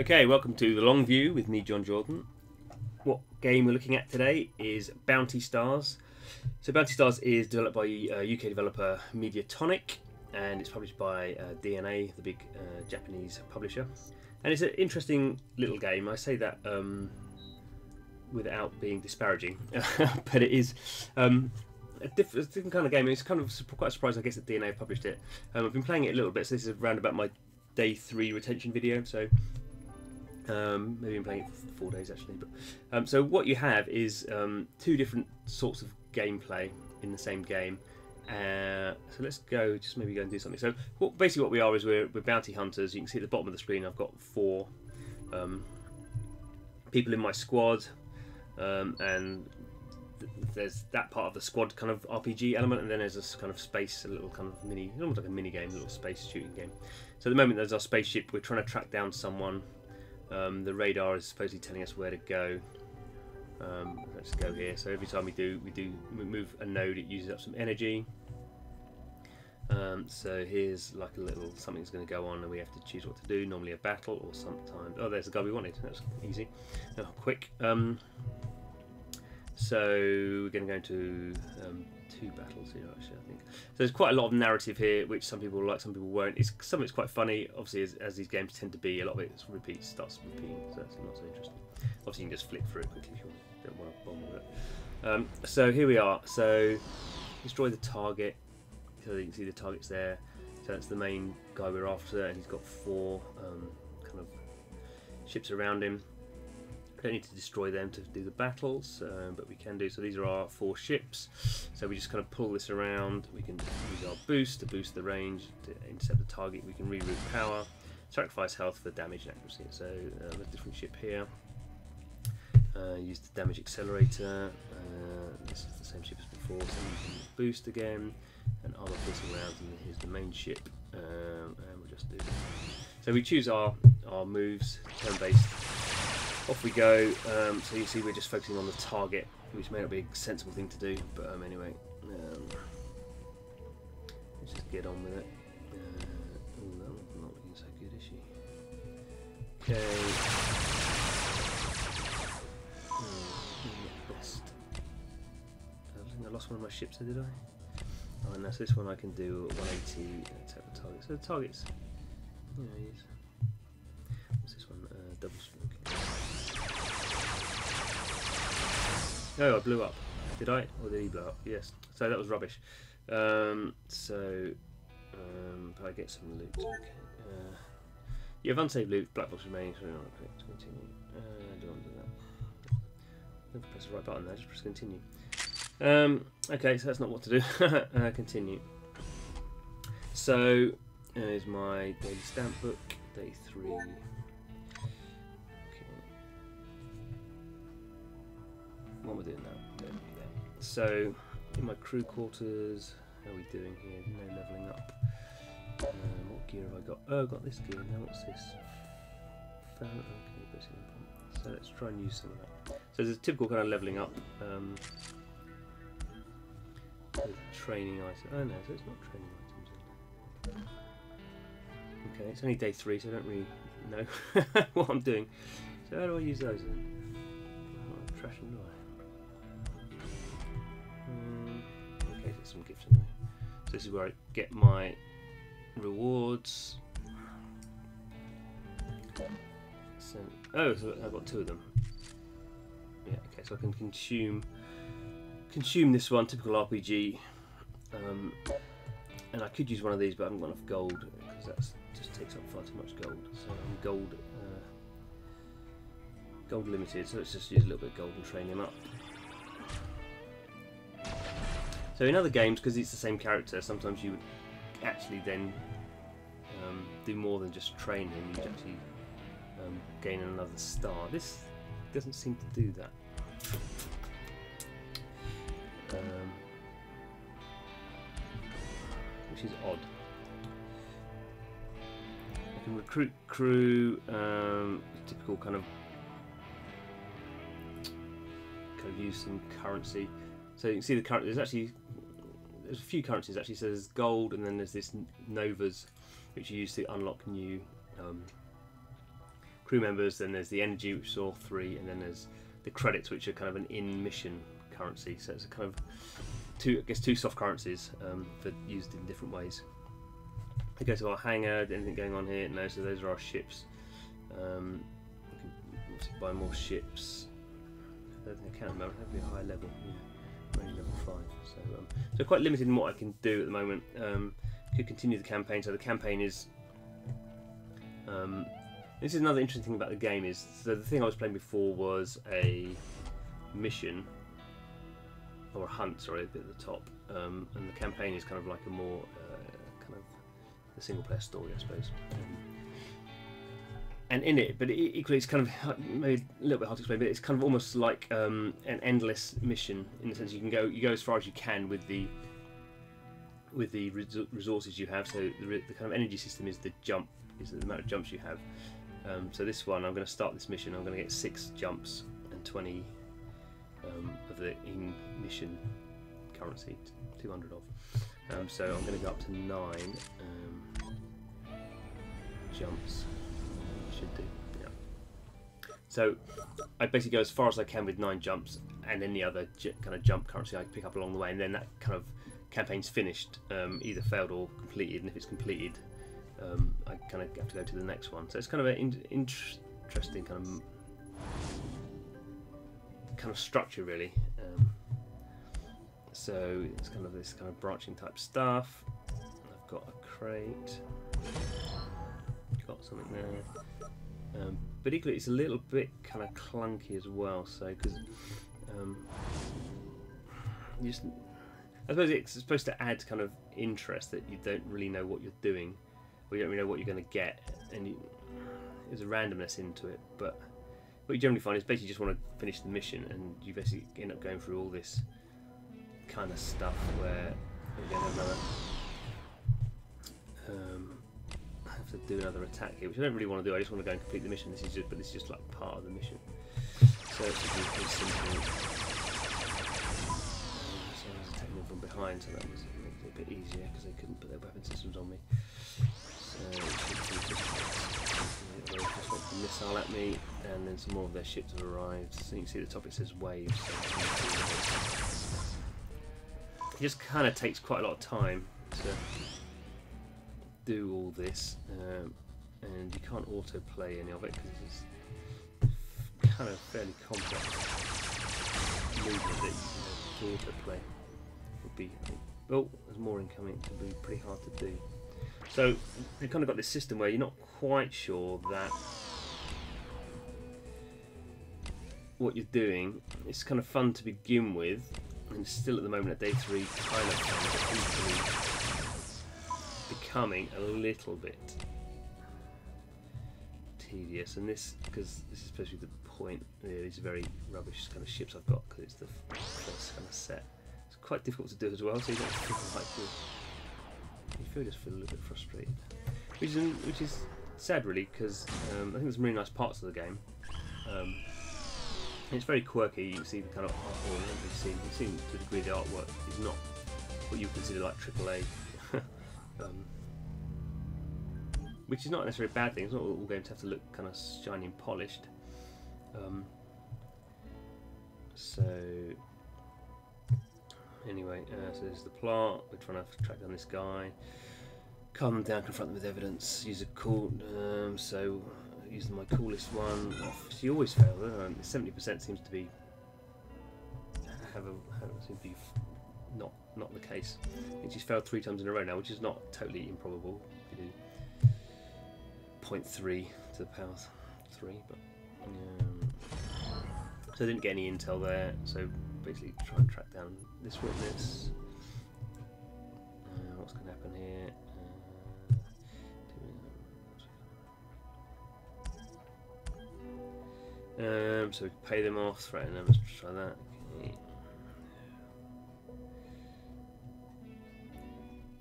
Okay, welcome to The Long View with me, Jon Jordan. What game we're looking at today is Bounty Stars. So Bounty Stars is developed by UK developer Mediatonic, and it's published by DeNA, the big Japanese publisher. And it's an interesting little game. I say that without being disparaging, but it is a different kind of game. It's kind of quite surprised, I guess, that DeNA published it. I've been playing it a little bit, so this is around about my day 3 retention video. So maybe I'm playing it for 4 days actually. But so what you have is 2 different sorts of gameplay in the same game. So let's go, just maybe go and do something. So basically what we are is we're bounty hunters. You can see at the bottom of the screen I've got 4 people in my squad, and there's that part of the squad kind of RPG element, and then there's this kind of space, a little kind of mini, almost like a mini game, a little space shooting game. So at the moment there's our spaceship. We're trying to track down someone. The radar is supposedly telling us where to go. Let's go here. So every time we move a node, it uses up some energy. So here's like a little something's going to go on, and we have to choose what to do. Normally a battle, or sometimes there's the guy we wanted. That's easy, quick. So we're going to go into 2 battles here, actually, I think. So there's quite a lot of narrative here, which some people like, some people won't. Some of it's quite funny, obviously, as these games tend to be. A lot of it starts repeating, so that's not so interesting. Obviously, you can just flip through it quickly if you don't want to bomb with it. So here we are. So destroy the target. So you can see the target's there. So that's the main guy we're after, and he's got 4 kind of ships around him. We don't need to destroy them to do the battles, but we can do. So these are our 4 ships. So we just kind of pull this around. We can use our boost to boost the range, to intercept the target. We can reroute power, sacrifice health for damage and accuracy. So a different ship here. Use the damage accelerator. This is the same ship as before. So we can boost again, and I'll put this around. And here's the main ship, and we'll just do that. So we choose our moves, turn-based. Off we go. So you see we're just focusing on the target, which may not be a sensible thing to do, but anyway, let's just get on with it. Oh, that one's not looking so good, is she? Okay. I think I lost one of my ships there, did I? Oh, and that's this one I can do 180 attack the target. So the target's, what's this one? Double stroke. Oh, I blew up. Did I? Or did he blow up? Yes. So that was rubbish. But I get some loot. Okay. You have unsaved loot. Black box remaining. So to continue. I don't want to do that. Never press the right button there. Just press continue. Okay, so that's not what to do. Continue. So here's my daily stamp book. Day 3. What am I doing now? So, in my crew quarters, how are we doing here? No levelling up. What gear have I got? Oh, I've got this gear. Now what's this? Okay, so let's try and use some of that. So there's a typical kind of levelling up. Training items. Oh no, so it's not training items. Okay, it's only day 3, so I don't really know what I'm doing. So how do I use those then? Oh, trash and okay, there's some gifts in there. So this is where I get my rewards. So, oh, so I've got 2 of them. Yeah, okay, so I can consume this one, typical RPG. And I could use one of these, but I haven't got enough gold because that just takes up far too much gold. So I'm gold limited. So let's just use a little bit of gold and train him up. So in other games, because it's the same character, sometimes you would actually then do more than just train him. You'd actually gain another star. This doesn't seem to do that. Which is odd. I can recruit crew, typical kind of use some currency. So you can see the currency. There's a few currencies actually. So there's gold, and then there's this Novas, which you use to unlock new crew members, then there's the energy, which is all 3, and then there's the credits, which are kind of an in-mission currency. So it's a kind of two soft currencies for used in different ways. We go to our hangar. Anything going on here? No. So those are our ships. We can obviously buy more ships. I don't think I can remember. It have to be a high level. Yeah, only level 5. So quite limited in what I can do at the moment. Could continue the campaign. So the campaign is. This is another interesting thing about the game is, so the thing I was playing before was a mission, or a hunt, sorry, a bit at the top, and the campaign is kind of like a more kind of the single player story, I suppose. And in it, but equally it's kind of maybe a little bit hard to explain, but it's kind of almost like an endless mission in the sense you go as far as you can with the resources you have. So the kind of energy system is the amount of jumps you have. So this one, I'm going to start this mission. I'm going to get 6 jumps and 20 of the in-mission currency, 200 of. So I'm going to go up to 9 jumps. Should do. Yeah. So I basically go as far as I can with 9 jumps, and then the other kind of jump currency I pick up along the way, and then that kind of campaign's finished, either failed or completed. And if it's completed, I kind of have to go to the next one. So it's kind of an interesting kind of structure, really. So it's kind of this kind of branching type stuff. I've got a crate. Got something there. But equally, it's a little bit kind of clunky as well. So because I suppose it's supposed to add kind of interest that you don't really know what you're doing. Or you don't really know what you're going to get, and there's a randomness into it. But what you generally find is basically you just want to finish the mission, and you basically end up going through all this kind of stuff where again I have to do another attack here, which I don't really want to do. I just want to go and complete the mission. This is just like part of the mission. So it's just pretty simple. So I was attacking them from behind, so that was a bit easier because they couldn't put their weapon systems on me. They just went a missile at me, and then some more of their ships have arrived. So you can see at the top it says waves. It just kind of takes quite a lot of time to do all this, and you can't autoplay any of it because it's kind of fairly complex movement that to autoplay would be. Oh, there's more incoming. It would be pretty hard to do. So you've kind of got this system where you're not quite sure that what you're doing. It's kind of fun to begin with, and still at the moment at day 3 kind of fun, but becoming a little bit tedious. And this, because this is supposed to be the point, these are very rubbish kind of ships I've got because it's the first kind of set. It's quite difficult to do as well, so you don't feel like you just feel a little bit frustrated, which is sad really, because I think there's some really nice parts of the game. It's very quirky. You can see the kind of artwork you've seen to a degree the artwork is not what you would consider like AAA, which is not necessarily a bad thing. It's not all games have to look kind of shiny and polished. So anyway, so there's the plot. We're trying to track down this guy, calm them down, confront them with evidence, use a cool. So using my coolest one. She always fails. 70% seems to be not the case. I think she's failed 3 times in a row now, which is not totally improbable. If you do 0.3 to the power 3, but so I didn't get any intel there. So basically, try and track down this witness. What's going to happen here? So we can pay them off, threaten them. Let's try that. Okay.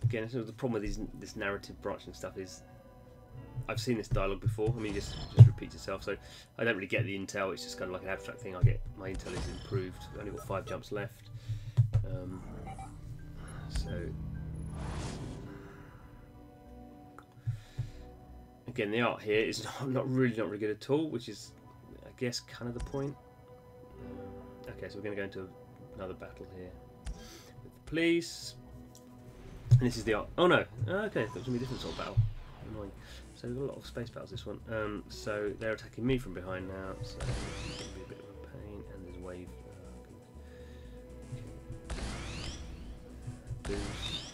Again, so the problem with this narrative branching stuff is I've seen this dialogue before. I mean, it just repeats itself. So I don't really get the intel. It's just kind of like an abstract thing. I get my intel is improved. I've only got 5 jumps left. Again, the art here is not really good at all, which is, I guess, kind of the point. Okay, so we're going to go into another battle here with the police. And this is the art. Oh no! Okay, that was going to be a different sort of battle. Annoying. So we've got a lot of space battles this one. So they're attacking me from behind now, so it's going to be a bit of a pain. And there's a wave. Boost.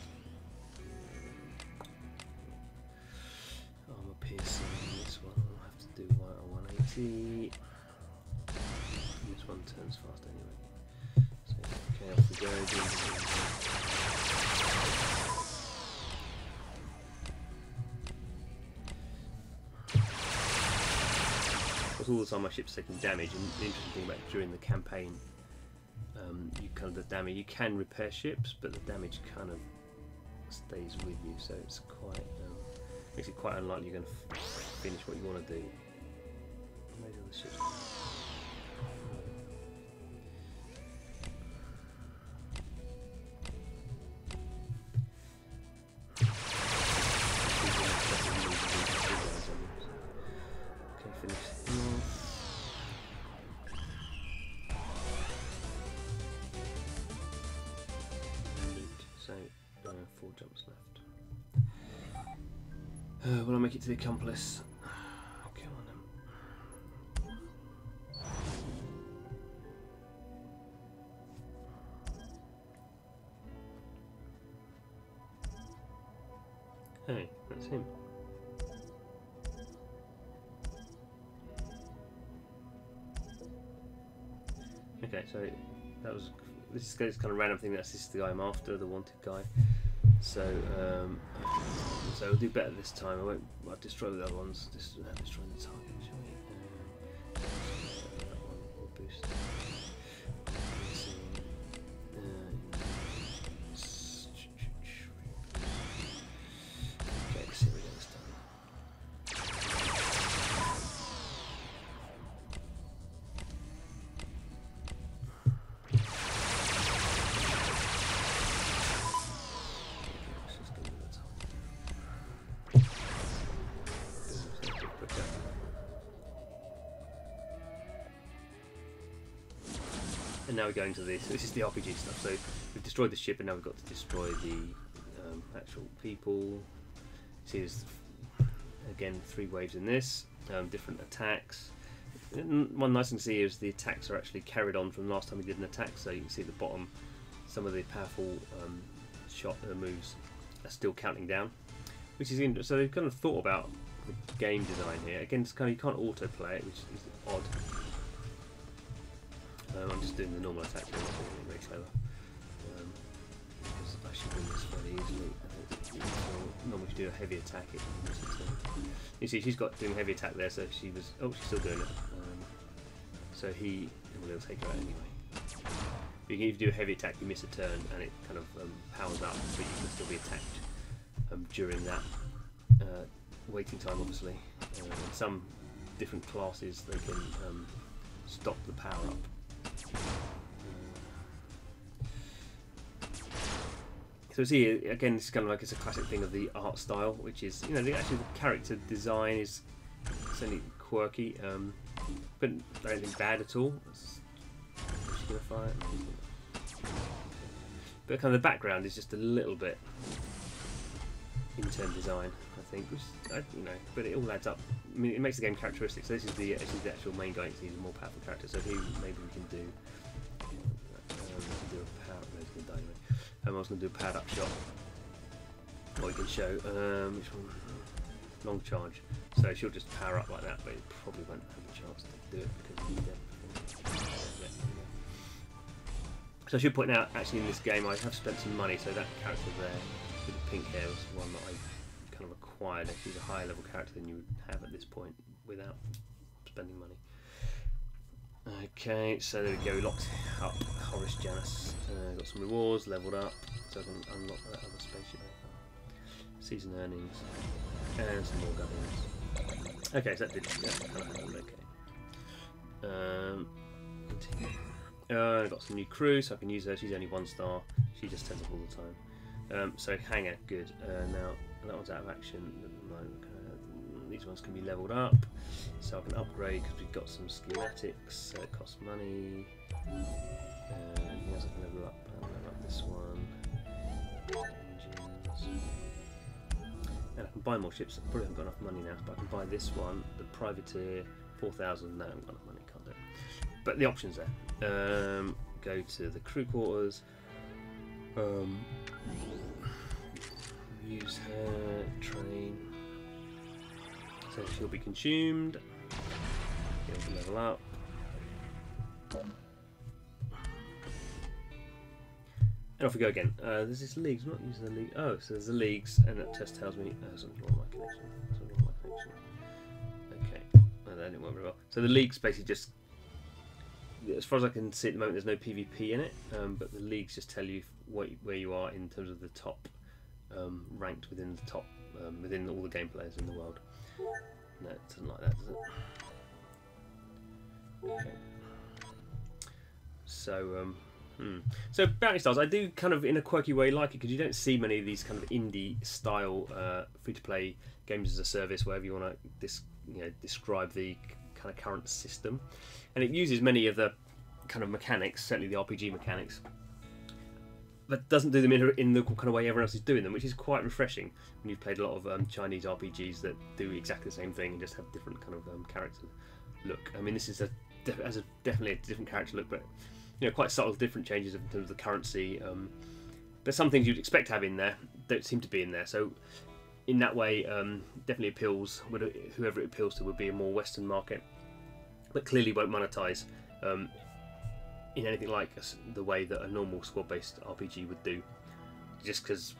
Armor piercing. This one I'll have to do 180. This one turns fast anyway. So okay, off we go. All the time my ship's taking damage, and the interesting thing about during the campaign, you kind of the damage, you can repair ships, but the damage kind of stays with you, so it's quite makes it quite unlikely you're going to finish what you want to do. Maybe on the ship. Will I make it to the accomplice? Come on then. Hey, that's him. Okay, so that was this is kind of random thing. That's just the guy I'm after, the wanted guy. So, so we'll do better this time. I'll destroy the other ones. Destroy the target, shall we? That one will boost. Okay, let's see what we get this time. And now we're going to this. This is the RPG stuff. So we've destroyed the ship, and now we've got to destroy the actual people. See, there's again 3 waves in this, different attacks. One nice thing to see is the attacks are actually carried on from last time we did an attack. So you can see at the bottom, some of the powerful shot moves are still counting down, which is interesting. So they've kind of thought about the game design here. Again, it's kind of, you can't autoplay it, which is odd. I'm just doing the normal attack here, not really very clever. Because I should win this fairly easily. Normally, if you do a heavy attack, it you see, she's got doing a heavy attack there, so she was. Oh, she's still doing it. So will take her out anyway. But if you do a heavy attack, you miss a turn, and it kind of powers up, but you can still be attacked during that waiting time, obviously. Some different classes, they can stop the power up. So see, again, this is kind of like it's a classic thing of the art style, which is, you know, actually the character design is certainly quirky, but I don't think bad at all. She's gonna fire. But kind of the background is just a little bit in-turn design, I think, which you know, but it all adds up. I mean, it makes the game characteristic. So this is the actual main guy. He's a more powerful character. So here maybe we can do. A power. No, he's going to die anyway. I was going to do a powered up shot. Or we can show which one? Long charge. So she'll just power up like that, but it probably won't have a chance to do it because he's dead. So I should point out, actually, in this game, I have spent some money. So that character there with the pink hair was one that I kind of acquired. She's a higher level character than you would have at this point without spending money. Okay, so there we go. We locked up Horace Janus. Got some rewards, leveled up, so I can unlock that other spaceship. Season earnings, and some more governments. Okay, so that did kind of happen. Okay. I've got some new crew, so I can use her. She's only 1 star. She just turns up all the time. So hangar, good. Now that one's out of action. these ones can be leveled up, so I can upgrade because we've got some schematics, so it costs money. Yes, I can level up this one. Engines. And I can buy more ships. I probably haven't got enough money now, but I can buy this one, the Privateer, 4,000. No, I haven't got enough money, can't do it. But the option's there. Go to the crew quarters. Use her, train. So she'll be consumed. He'll level up. And off we go again. There's this leagues. I'm not using the league. Oh, so there's the leagues, and that just tells me something wrong with my connection. Something wrong with my connection. Okay, well, that didn't work very well. So the leagues basically just, as far as I can see at the moment, there's no PvP in it, but the leagues just tell you where you are in terms of the top ranked within the top within all the game players in the world. No, it doesn't like that, does it? Okay. So. So Bounty Stars, I do kind of in a quirky way like it because you don't see many of these kind of indie style free-to-play games as a service, whatever you want to describe the kind of current system, and it uses many of the kind of mechanics, certainly the RPG mechanics, but doesn't do them in the kind of way everyone else is doing them, which is quite refreshing when you've played a lot of Chinese RPGs that do exactly the same thing and just have different kind of character look. I mean, this is definitely a different character look, but quite subtle different changes in terms of the currency. But some things you'd expect to have in there don't seem to be in there. So in that way, definitely appeals. Whoever it appeals to would be a more Western market, but clearly won't monetize in anything like the way that a normal squad-based RPG would do. Just because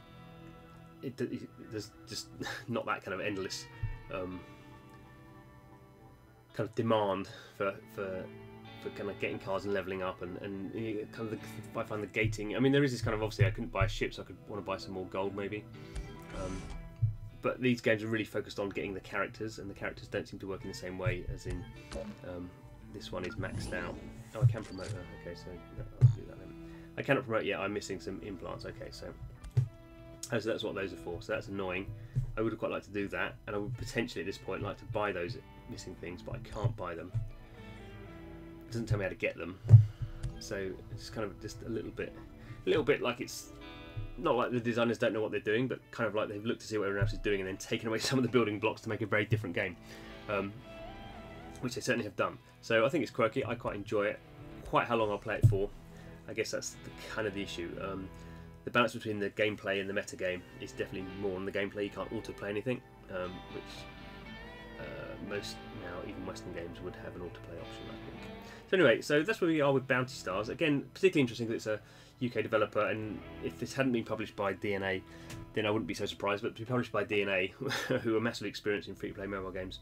there's just not that kind of endless kind of demand for kind of getting cars and leveling up and kind of I find the gating. I mean, there is this kind of, obviously I couldn't buy a ship, so I could want to buy some more gold maybe. But these games are really focused on getting the characters, and the characters don't seem to work in the same way as in this one is maxed out. Oh, I can promote her. Okay, so I'll do that then. I cannot promote yet. I'm missing some implants. Okay, so that's what those are for. So that's annoying. I would have quite liked to do that, and I would potentially at this point like to buy those missing things, but I can't buy them. It doesn't tell me how to get them, so it's kind of just a little bit like it's not like the designers don't know what they're doing, but kind of like they've looked to see what everyone else is doing and then taken away some of the building blocks to make a very different game, which they certainly have done. So I think it's quirky. I quite enjoy it. Quite how long I'll play it for, I guess that's kind of the issue. The balance between the gameplay and the meta game is definitely more on the gameplay. You can't autoplay anything, which most now even Western games would have an autoplay option, I think. So anyway, so that's where we are with Bounty Stars. Again, particularly interesting that it's a UK developer, and if this hadn't been published by DeNA, then I wouldn't be so surprised. But to be published by DeNA, who are massively experienced in free-to-play mobile games,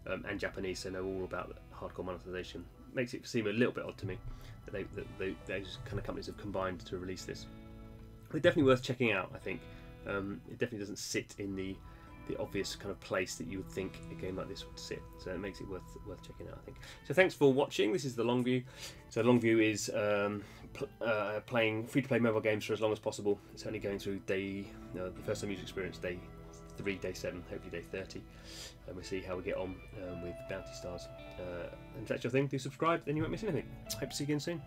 and Japanese, so know all about hardcore monetization, makes it seem a little bit odd to me that those kind of companies have combined to release this. But definitely worth checking out, I think. It definitely doesn't sit in the obvious kind of place that you would think a game like this would sit, so it makes it worth checking out, I think. So thanks for watching. This is the long view. So the long view is playing free-to-play mobile games for as long as possible. It's only going through the first time user experience, day 3, day 7, hopefully day 30, and we'll see how we get on with Bounty Stars. And if that's your thing, do subscribe, then you won't miss anything. Hope to see you again soon.